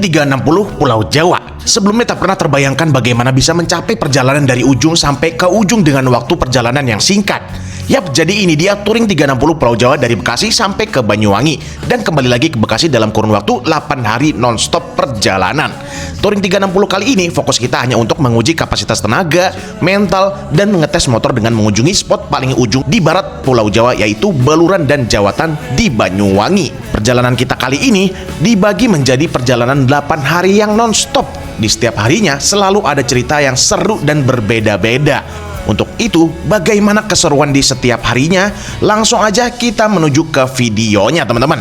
360 Pulau Jawa. Sebelumnya tak pernah terbayangkan bagaimana bisa mencapai perjalanan dari ujung sampai ke ujung dengan waktu perjalanan yang singkat. Yap, jadi ini dia touring 360 Pulau Jawa dari Bekasi sampai ke Banyuwangi dan kembali lagi ke Bekasi dalam kurun waktu 8 hari non-stop perjalanan. Touring 360 kali ini fokus kita hanya untuk menguji kapasitas tenaga, mental, dan mengetes motor dengan mengunjungi spot paling ujung di barat Pulau Jawa yaitu Baluran dan Jawatan di Banyuwangi. Perjalanan kita kali ini dibagi menjadi perjalanan 8 hari yang non-stop. Di setiap harinya selalu ada cerita yang seru dan berbeda-beda. Untuk itu, bagaimana keseruan di setiap harinya? Langsung aja kita menuju ke videonya, teman-teman.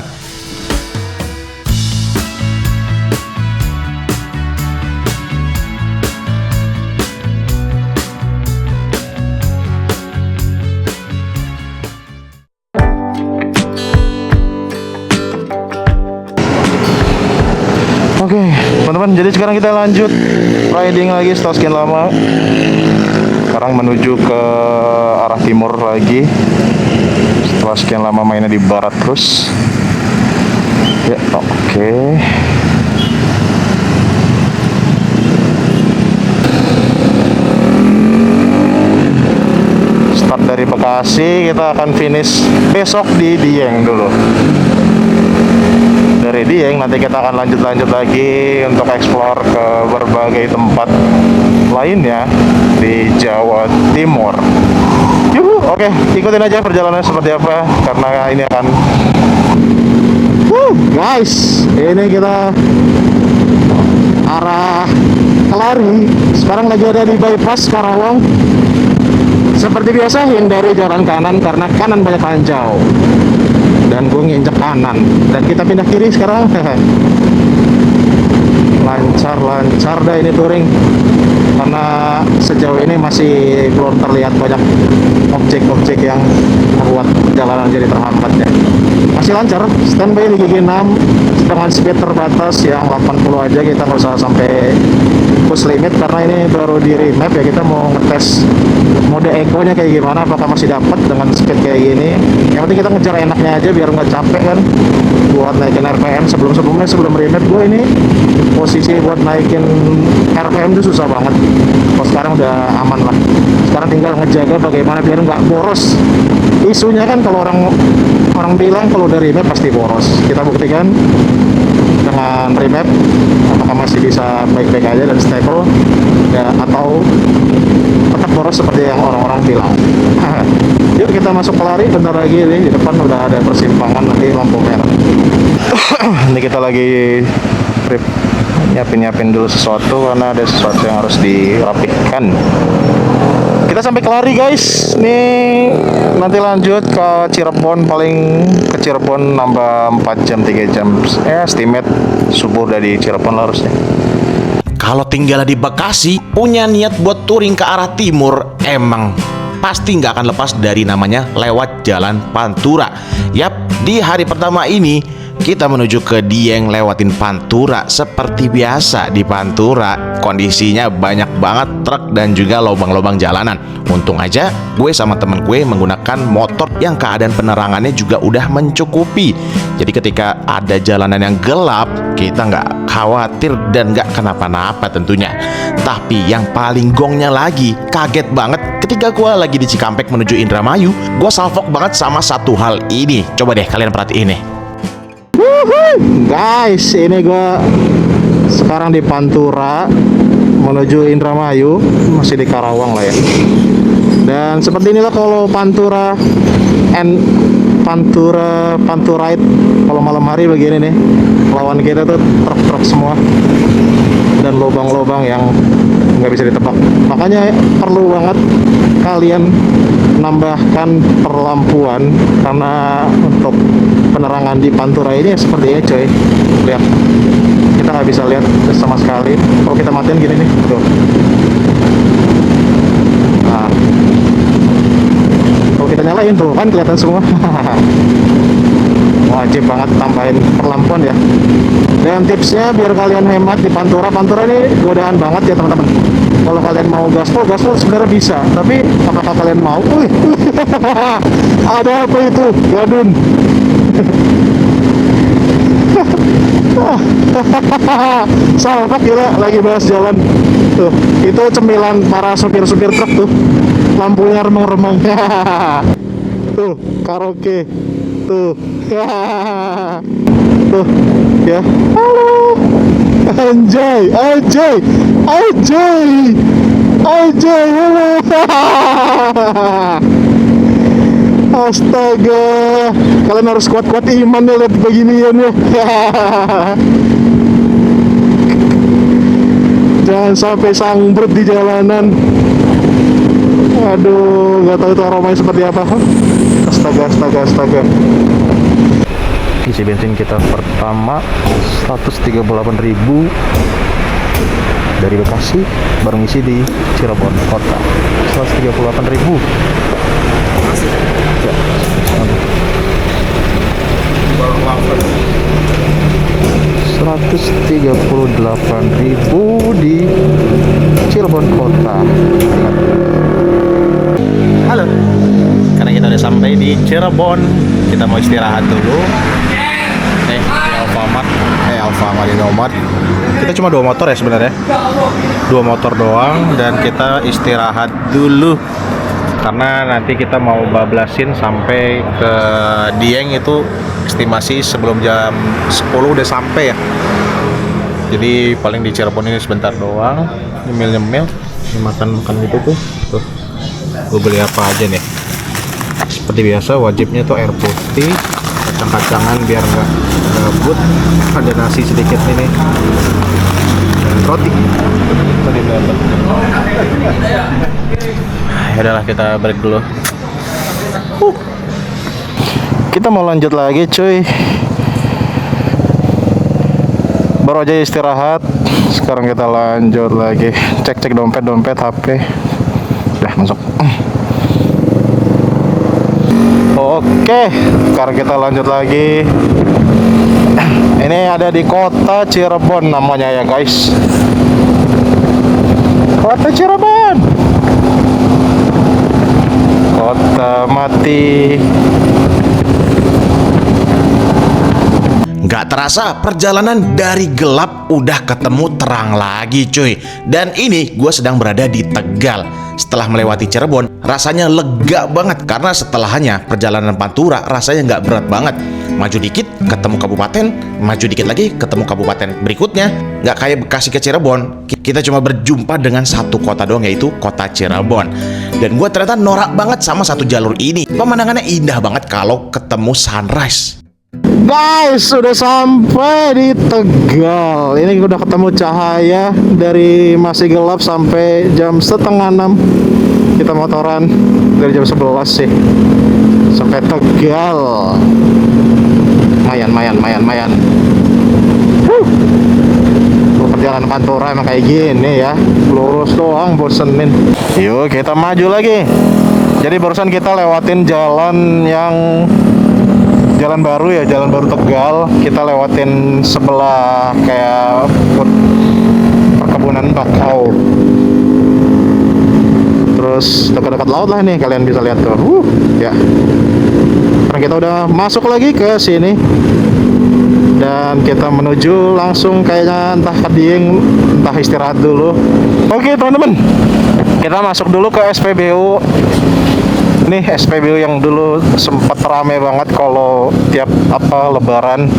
Oke, teman-teman, jadi sekarang kita lanjut riding lagi setelah sekian lama. Sekarang menuju ke arah timur lagi. Setelah sekian lama mainnya di barat terus. Ya, oke. Start dari Bekasi, kita akan finish besok di Dieng dulu. Dari Dieng nanti kita akan lanjut lagi untuk explore ke berbagai tempat lainnya di Jawa Timur. Yuhu, oke, ikutin aja perjalanannya seperti apa karena ini akan guys, ini kita arah Kelari. Sekarang lagi ada di bypass Karawang. Seperti biasa hindari jalan kanan karena kanan banyak ranjau. Dan gue nginjek kanan dan kita pindah kiri sekarang. Lancar dah ini touring karena sejauh ini masih belum terlihat banyak objek-objek yang membuat perjalanan jadi terhambat ya. Masih lancar, standby di gigi 6 dengan speed terbatas yang 80 aja, kita nggak usah sampai push limit karena ini baru di remap ya. Kita mau ngetes mode eco nya kayak gimana, apakah masih dapat dengan speed kayak gini. Yang penting kita ngejar enaknya aja biar nggak capek kan buat naikin RPM. Sebelum remap gue ini posisi buat naikin RPM itu susah banget. Kalau sekarang udah aman lah, sekarang tinggal ngejaga bagaimana biar nggak boros. Isunya kan kalau orang bilang kalau udah remap pasti boros. Kita buktikan dengan remap apakah masih bisa baik-baik aja dan stable ya, atau tetap boros seperti yang orang-orang bilang. Yuk kita masuk Kelari, bentar lagi nih di depan udah ada persimpangan nanti lampu merah. Ini kita lagi nyiapin dulu sesuatu karena ada sesuatu yang harus dirapihkan. Kita sampai Kelari guys. Nih nanti lanjut ke Cirebon, paling ke Cirebon nambah 4 jam 3 jam. Ya estimate subuh udah di Cirebon harusnya. Kalau tinggal di Bekasi, punya niat buat touring ke arah timur, emang pasti nggak akan lepas dari namanya lewat Jalan Pantura. Yap, di hari pertama ini kita menuju ke Dieng lewatin Pantura. Seperti biasa di Pantura kondisinya banyak banget truk dan juga lubang-lubang jalanan. Untung aja gue sama temen gue menggunakan motor yang keadaan penerangannya juga udah mencukupi. Jadi ketika ada jalanan yang gelap, kita nggak khawatir dan nggak kenapa-napa tentunya. Tapi yang paling gongnya lagi, kaget banget ketika gue lagi di Cikampek menuju Indramayu. Gue salfok banget sama satu hal ini. Coba deh kalian perhatiin nih. Guys, ini gua sekarang di Pantura menuju Indramayu, masih di Karawang lah ya. Dan seperti inilah kalau Panturite kalau malam hari begini nih. Lawan kita tuh truk-truk semua dan lubang-lubang yang nggak bisa ditebak. Makanya perlu banget kalian nambahkan perlampuan karena untuk penerangan di Pantura ini seperti ini coy. Lihat, kita nggak bisa lihat sama sekali kalau kita matiin gini nih tuh. Nah, kalau kita nyalain tuh kan kelihatan semua. Wajib banget tambahin perlampuan ya. Dan tipsnya biar kalian hemat di Pantura ini godaan banget ya teman-teman. Kalau kalian mau gaspol sebenarnya bisa, tapi apakah kalian mau? Ada apa itu? Gadun. Salpak gila, lagi bahas jalan. Tuh, itu cemilan para supir-supir truk tuh. Lampunya remang-remang. Tuh, karaoke. Tuh. Tuh, ya. Halo. Anjay, anjay. Anjay. Anjay, halo. Astaga, kalian harus kuat-kuat iman ya lihat beginian ya. Jangan sampai sangbrut di jalanan. Aduh, nggak tahu itu aromanya seperti apa. Astaga, astaga, astaga. Isi bensin kita pertama 138.000 dari Bekasi, baru ngisi di Cirebon kota 138.000. Ya. 138.000 di Cirebon kota. Halo, karena kita udah sampai di Cirebon, kita mau istirahat dulu. Nih, di Alfamart, Indomart. Kita cuma 2 motor ya sebenarnya, 2 motor doang, dan kita istirahat dulu karena nanti kita mau bablasin sampai ke Dieng. Itu estimasi sebelum jam 10 udah sampai ya. Jadi paling di Cirebon ini sebentar doang, nyemil-nyemil, makan gitu tuh. Tuh, gue beli apa aja nih. Seperti biasa wajibnya tuh air putih, kacang-kacangan biar nggak gabut, ada nasi sedikit ini, dan roti. Tadi berapa? Ya udahlah, kita break dulu. Kita mau lanjut lagi cuy. Baru aja istirahat, sekarang kita lanjut lagi. Cek-cek dompet HP. Udah masuk. Oke, sekarang kita lanjut lagi. Ini ada di kota Cirebon namanya ya guys. Kota Cirebon, kota mati. Gak terasa perjalanan dari gelap udah ketemu terang lagi cuy. Dan ini gue sedang berada di Tegal. Setelah melewati Cirebon, rasanya lega banget. Karena setelahnya perjalanan Pantura rasanya nggak berat banget. Maju dikit ketemu kabupaten, maju dikit lagi ketemu kabupaten berikutnya. Nggak kayak Bekasi ke Cirebon, kita cuma berjumpa dengan satu kota doang, yaitu kota Cirebon. Dan gue ternyata norak banget sama satu jalur ini. Pemandangannya indah banget kalau ketemu sunrise. Guys, sudah sampai di Tegal. Ini udah ketemu cahaya dari masih gelap sampai jam setengah 6. Kita motoran dari jam 11 sih sampai Tegal. Mayan. Perjalanan Pantura emang kayak gini ya, lurus doang, bosenin. Yuk kita maju lagi. Jadi barusan kita lewatin jalan baru ya, jalan baru Tegal. Kita lewatin sebelah kayak perkebunan bakau. Terus dekat-dekat laut lah nih, kalian bisa lihat tuh. Ya. Sekarang kita udah masuk lagi ke sini. Dan kita menuju langsung kayaknya entah ke Dieng, entah istirahat dulu. Oke teman-teman, kita masuk dulu ke SPBU. Nih SPBU yang dulu sempat rame banget kalau tiap Lebaran,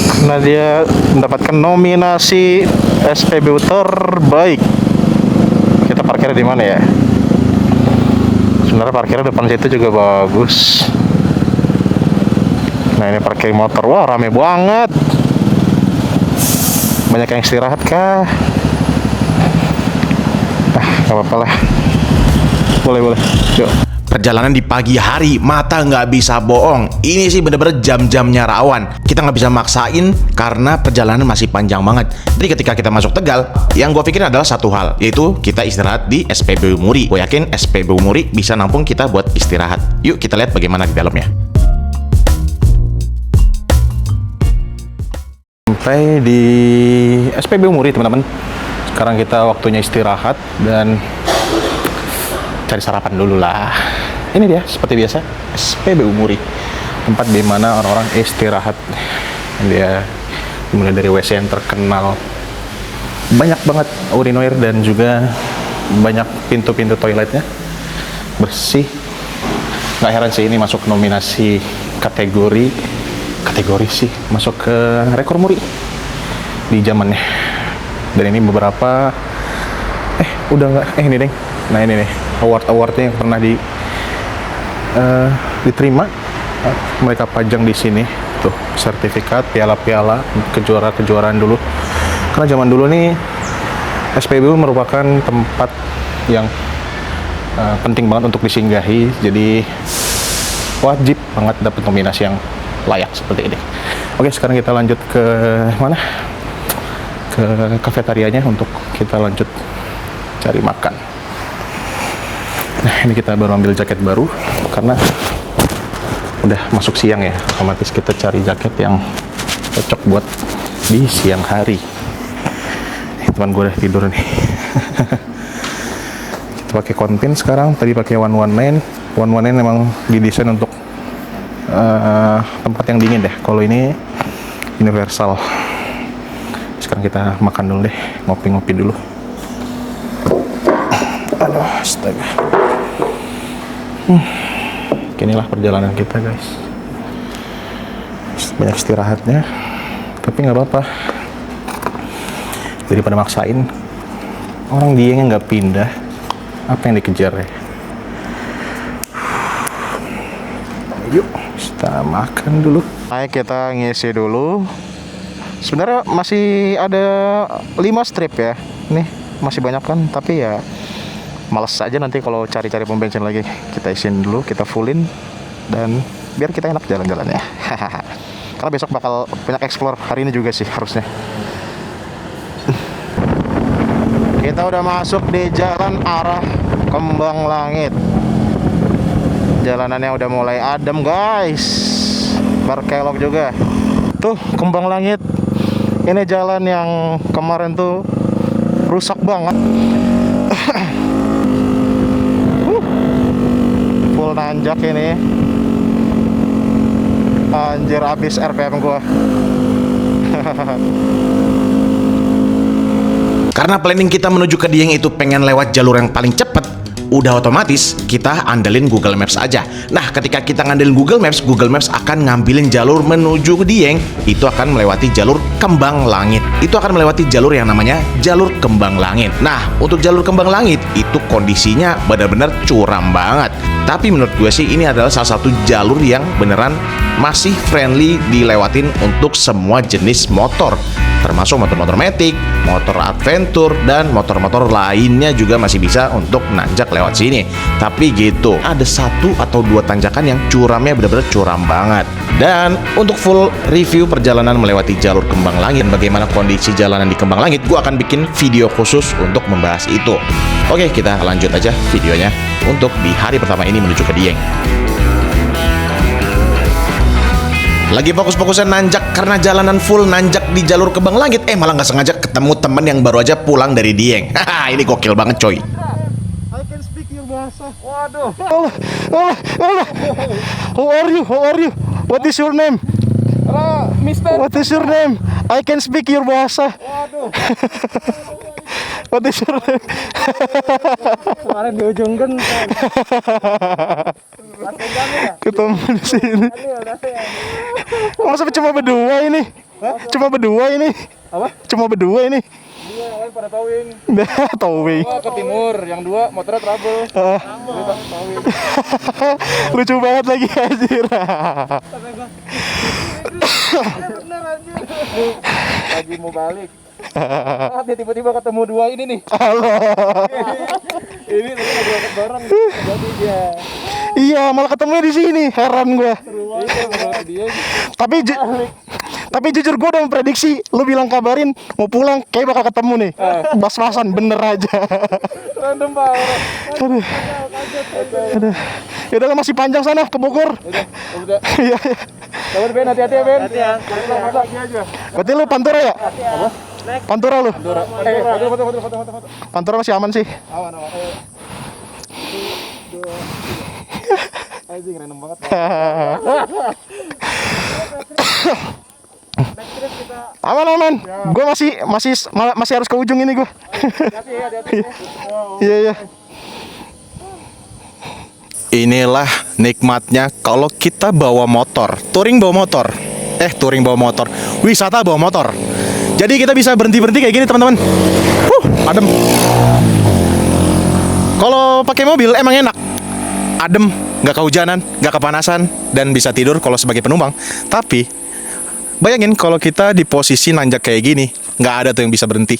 karena dia mendapatkan nominasi SPBU terbaik. Kita parkir di mana ya? Sebenarnya parkirnya depan situ juga bagus. Nah ini parkir motor, wah rame banget. Banyak yang istirahat kah? Gak apa-apa lah. Boleh. Yuk. Perjalanan di pagi hari, mata nggak bisa bohong. Ini sih bener-bener jam-jamnya rawan. Kita nggak bisa maksain karena perjalanan masih panjang banget. Jadi ketika kita masuk Tegal, yang gue pikirin adalah satu hal, yaitu kita istirahat di SPBU Muri. Gue yakin SPBU Muri bisa nampung kita buat istirahat. Yuk kita lihat bagaimana di dalamnya. Sampai di SPBU Muri teman-teman. Sekarang kita waktunya istirahat dan cari sarapan dulu lah. Ini dia seperti biasa SPBU Muri, tempat di mana orang-orang istirahat. Dia mulai dari WC yang terkenal, banyak banget urinoir dan juga banyak pintu-pintu toiletnya bersih. Nggak heran sih ini masuk nominasi kategori sih, masuk ke rekor muri di zamannya. Dan ini beberapa udah nggak ini deng. Nah ini nih awardnya yang pernah diterima, mereka pajang di sini tuh, sertifikat, piala-piala, kejuaraan dulu. Karena zaman dulu nih SPBU merupakan tempat yang penting banget untuk disinggahi, jadi wajib banget dapat nominasi yang layak seperti ini. Oke, sekarang kita lanjut ke mana? Ke kafetarianya untuk kita lanjut cari makan. Nah, ini kita baru ambil jaket baru karena udah masuk siang ya. Otomatis kita cari jaket yang cocok buat di siang hari. Teman gue udah tidur nih. Kita pakai konpin sekarang. Tadi pakai 119. 119 memang didesain untuk tempat yang dingin deh. Kalau ini universal. Sekarang kita makan dulu deh, ngopi-ngopi dulu. Aduh, astaga. Inilah perjalanan kita, guys. Banyak istirahatnya, tapi nggak apa-apa. Daripada maksain orang dia yang nggak pindah, apa yang dikejar ya? Yuk, kita makan dulu. Baik, kita ngisi dulu. Sebenarnya masih ada 5 strip ya. Nih, masih banyak kan, tapi ya males aja nanti kalau cari-cari pom bensin lagi. Kita isiin dulu, kita fullin, dan biar kita enak jalan-jalannya. Karena besok bakal banyak explore, hari ini juga sih harusnya. Kita udah masuk di jalan arah Kembang Langit. Jalanannya udah mulai adem, guys. Berkelok juga. Tuh, Kembang Langit. Ini jalan yang kemarin tuh rusak banget. Full nanjak ini. Anjir, habis RPM gua. Karena planning kita menuju ke Dieng itu pengen lewat jalur yang paling cepat, udah otomatis kita andelin Google Maps aja. Nah, ketika kita ngandelin Google Maps akan ngambilin jalur menuju ke Dieng, itu akan melewati jalur Kembang Langit. Itu akan melewati jalur yang namanya jalur Kembang Langit. Nah, untuk jalur Kembang Langit itu kondisinya benar-benar curam banget. Tapi menurut gue sih ini adalah salah satu jalur yang beneran masih friendly dilewatin untuk semua jenis motor, termasuk motor-motor matic, motor adventure, dan motor-motor lainnya juga masih bisa untuk nanjak lewat sini. Tapi gitu, ada 1 atau 2 tanjakan yang curamnya benar-benar curam banget. Dan untuk full review perjalanan melewati jalur Kembang Langit, bagaimana kondisi jalanan di Kembang Langit, gue akan bikin video khusus untuk membahas itu. Oke, kita lanjut aja videonya untuk di hari pertama ini menuju ke Dieng. Lagi fokus-fokusnya nanjak karena jalanan full nanjak di jalur Kembang Langit, malah nggak sengaja ketemu temen yang baru aja pulang dari Dieng. Haha, ini gokil banget coy. I can speak your bahasa. Waduh. How are you? How are you? What is your name? Mister. What is your name? I can speak your bahasa. Waduh. What is your name? Kemarin di ujung genteng. Ketemu di sini. Masa cuma berdua ini? Cuma berdua ini? Apa? Cuma berdua ini? Iya, lain pada towing. Towing. Dua ke timur, yang 2 motornya trouble. Towing. Lucu banget lagi anjir. Bener anjir. Lagi mau balik. Dia tiba-tiba ketemu 2 ini nih. Halo. Ini tadi lagi berangkat bareng. Jadi dia. Iya, malah ketemunya di sini. Heran gue. Dia. Tapi jujur gue udah memprediksi lu bilang kabarin mau pulang kayak bakal ketemu nih. Bas-basan bener aja. Random banget. Aduh. Yaudah masih panjang sana ke Bogor. Udah. Iya. Sabar Ben, hati-hati ya Ben. Hati-hati aja. Berarti lu Pantura ya? Apa? Pantura lu? Foto. Pantura masih aman sih. Awan. Anjing random banget. Aman. Gue masih harus ke ujung ini gue. Hati-hati. Iya. Inilah nikmatnya kalau kita bawa motor. Touring bawa motor. Wisata bawa motor. Jadi kita bisa berhenti-berhenti kayak gini, teman-teman. Adem. Kalau pakai mobil emang enak. Adem, nggak kehujanan, nggak kepanasan, dan bisa tidur kalau sebagai penumpang. Tapi bayangin kalau kita di posisi nanjak kayak gini, nggak ada tuh yang bisa berhenti.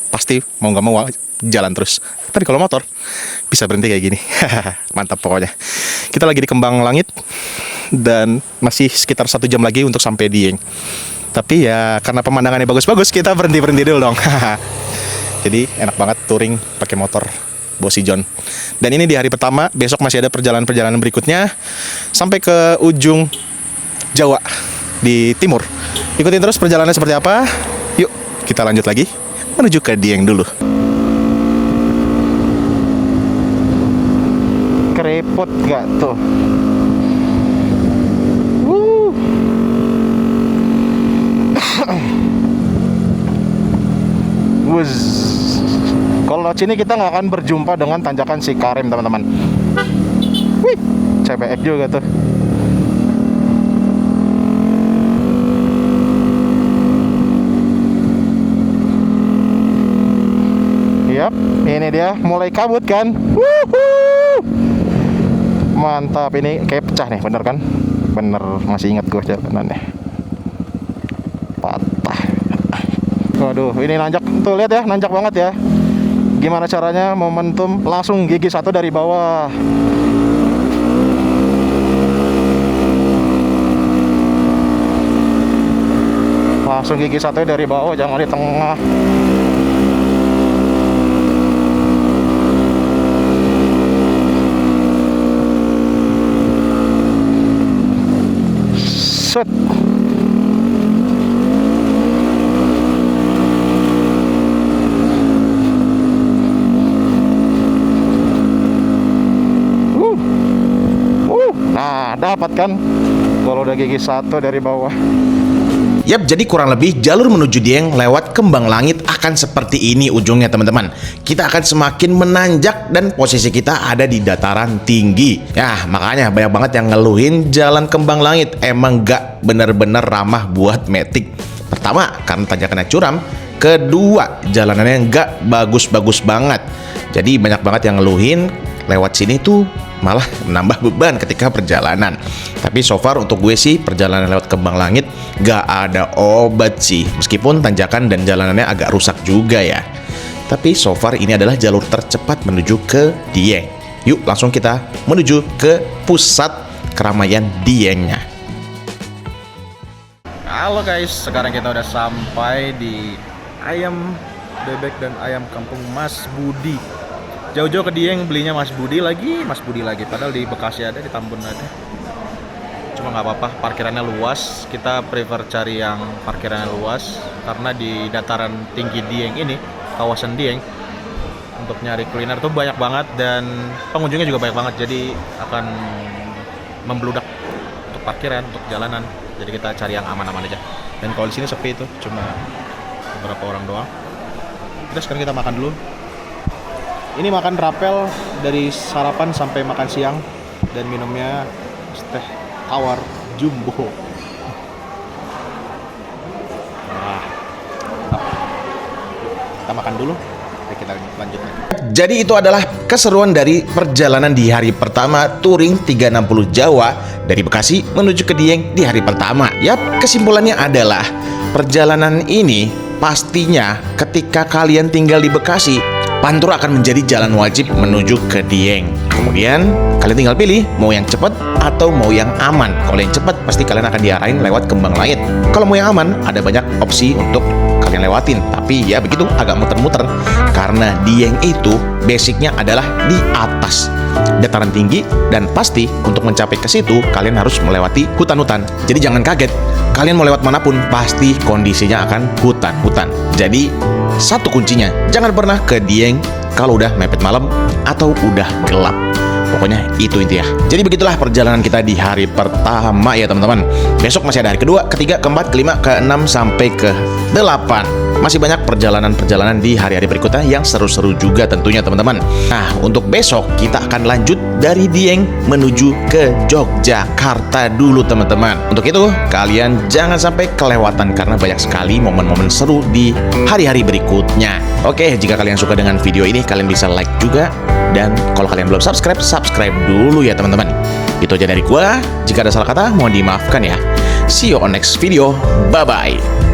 Pasti mau nggak mau jalan terus. Tapi kalau motor bisa berhenti kayak gini. Mantap pokoknya. Kita lagi di Kembang Langit dan masih sekitar 1 jam lagi untuk sampai Dieng. Tapi ya karena pemandangannya bagus-bagus, kita berhenti dulu dong. Jadi enak banget touring pakai motor Bosi John. Dan ini di hari pertama, besok masih ada perjalanan-perjalanan berikutnya sampai ke ujung Jawa di timur. Ikutin terus perjalanannya seperti apa. Yuk, kita lanjut lagi menuju ke Dieng dulu. Kerepot gak tuh? Wuz. Kalau sini kita nggak akan berjumpa dengan tanjakan Sikarim, teman-teman. Wih, CBX juga tuh. Yap, ini dia mulai kabut kan. Wuhu. Mantap, ini kayak pecah nih, bener kan? Bener, masih ingat gue jalanannya. Patah. Waduh, ini nanjak tuh, lihat ya, nanjak banget ya. Gimana caranya momentum langsung gigi 1 dari bawah. Langsung gigi 1 dari bawah, jangan di tengah. Set. Nah, dapat kan kalau udah gigi 1 dari bawah. Yap, jadi kurang lebih jalur menuju Dieng lewat Kembang Langit akan seperti ini ujungnya, teman-teman. Kita akan semakin menanjak dan posisi kita ada di dataran tinggi. Ya, makanya banyak banget yang ngeluhin jalan Kembang Langit emang gak bener-bener ramah buat metik. Pertama, karena tanjakannya curam. Kedua, jalanannya gak bagus-bagus banget. Jadi banyak banget yang ngeluhin lewat sini tuh malah menambah beban ketika perjalanan. Tapi so far untuk gue sih perjalanan lewat Kembang Langit gak ada obat sih, meskipun tanjakan dan jalanannya agak rusak juga ya. Tapi so far ini adalah jalur tercepat menuju ke Dieng. Yuk langsung kita menuju ke pusat keramaian Diengnya. Halo guys, sekarang kita udah sampai di ayam bebek dan ayam kampung Mas Budi. Jauh-jauh ke Dieng belinya Mas Budi lagi. Padahal di Bekasi ada, di Tambun ada. Cuma nggak apa-apa, parkirannya luas. Kita prefer cari yang parkirannya luas karena di dataran tinggi Dieng ini, kawasan Dieng, untuk nyari kuliner tuh banyak banget dan pengunjungnya juga banyak banget. Jadi akan membludak untuk parkiran, untuk jalanan. Jadi kita cari yang aman-aman aja. Dan kalau di sini sepi itu, cuma beberapa orang doang. Sekarang kita makan dulu. Ini makan rapel dari sarapan sampai makan siang dan minumnya teh tawar jumbo. Nah, kita makan dulu. Kita lanjut. Jadi itu adalah keseruan dari perjalanan di hari pertama touring 360 Jawa dari Bekasi menuju ke Dieng di hari pertama. Yap, kesimpulannya adalah perjalanan ini pastinya ketika kalian tinggal di Bekasi, Pantura akan menjadi jalan wajib menuju ke Dieng. Kemudian kalian tinggal pilih mau yang cepat atau mau yang aman. Kalau yang cepat pasti kalian akan diarahin lewat Kembang Langit. Kalau mau yang aman ada banyak opsi untuk kalian lewatin. Tapi ya begitu, agak muter-muter karena Dieng itu basicnya adalah di atas dataran tinggi dan pasti untuk mencapai ke situ kalian harus melewati hutan-hutan. Jadi jangan kaget, kalian mau lewat manapun pasti kondisinya akan hutan-hutan. Jadi satu kuncinya, jangan pernah ke Dieng kalau udah mepet malam atau udah gelap. Pokoknya itu intinya. Jadi begitulah perjalanan kita di hari pertama ya teman-teman. Besok masih ada hari kedua, ketiga, keempat, kelima, keenam, sampai ke 8. Masih banyak perjalanan-perjalanan di hari-hari berikutnya yang seru-seru juga tentunya teman-teman. Nah, untuk besok kita akan lanjut dari Dieng menuju ke Yogyakarta dulu teman-teman. Untuk itu, kalian jangan sampai kelewatan karena banyak sekali momen-momen seru di hari-hari berikutnya. Oke, jika kalian suka dengan video ini, kalian bisa like juga. Dan kalau kalian belum subscribe, subscribe dulu ya teman-teman. Itu aja dari gua. Jika ada salah kata, mohon dimaafkan ya. See you on next video. Bye-bye.